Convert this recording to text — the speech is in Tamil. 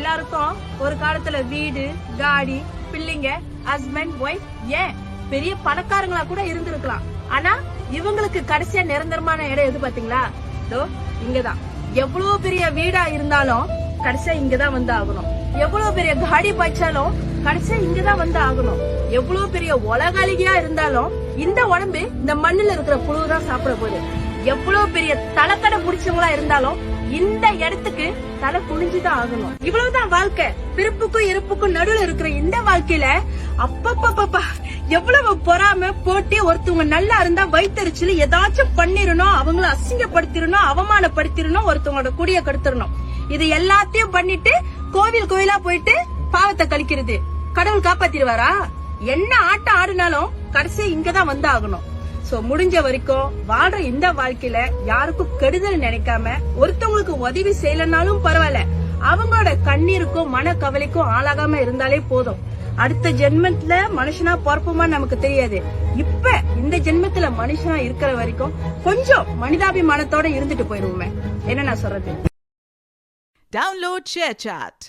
எல்லாருக்கும் ஒரு காலத்துல வீடு, காடி, பிள்ளைங்க, ஹஸ்பண்ட், ஒய்ஃப், ஏன் பெரிய பணக்காரங்களா கூட இருந்திருக்கலாம். ஆனா இவங்களுக்கு கடைசியா நிரந்தரமான இடம் எது பாத்தீங்களா? இங்கதான். எவ்வளவு பெரிய வீடா இருந்தாலும் கடைசியா இங்கதான் வந்து ஆகணும். எவ்வளவு பெரிய காடி பாய்ச்சாலும் கடைசியா இங்கதான் வந்து ஆகணும். எவ்வளவு பெரிய உலகாளிகையா இருந்தாலும் இந்த உடம்பு இந்த மண்ணுல இருக்கிற புழுதான் சாப்பிட போகுது. எவ்வளவு பெரிய தலைக்கடை புடிச்சவங்களா இருந்தாலும் இந்த இடத்துக்கு தலை குனிஞ்சுதான் ஆகணும். இவ்வளவுதான் வாழ்க்கை. பிறப்புக்கும் இறப்புக்கும் நடுவுல இருக்கிற இந்த வாழ்க்கையில அப்பப்பா எவ்வளவு பொறாம போட்டி. ஒருத்தவங்க நல்லா இருந்தா வயிற்றுல ஏதாச்சும் பண்ணிடணும், அவங்கள அசிங்கப்படுத்திடணும், அவமானப்படுத்திடணும், ஒருத்தவங்களோட குடிய கெடுத்துடணும். இது எல்லாத்தையும் பண்ணிட்டு கோவிலா போயிட்டு பாவத்தை கழிக்கிறது. கடவுள் காப்பாத்திடுவாரா? என்ன ஆட்டம் ஆடினாலும் கடைசி இங்கதான் வந்து ஆகணும். சோ முடிஞ்ச வரைக்கும் வாழ்ற இந்த வாழ்க்கையில யாருக்கும் கெடுதல் நினைக்காம, ஒருத்தவங்களுக்கு உதவி செய்யலனாலும் பரவாயில்ல, அவங்களோட கண்ணீருக்கும் மன கவலைக்கும் ஆளாகாம இருந்தாலே போதும். அடுத்த ஜென்மத்துல மனுஷனா பொறுப்புமா நமக்கு தெரியாது. இப்ப இந்த ஜென்மத்துல மனுஷனா இருக்கிற வரைக்கும் கொஞ்சம் மனிதாபிமானத்தோட இருந்துட்டு போயிருவோமே. என்ன நான் சொல்றது? Download ShareChat.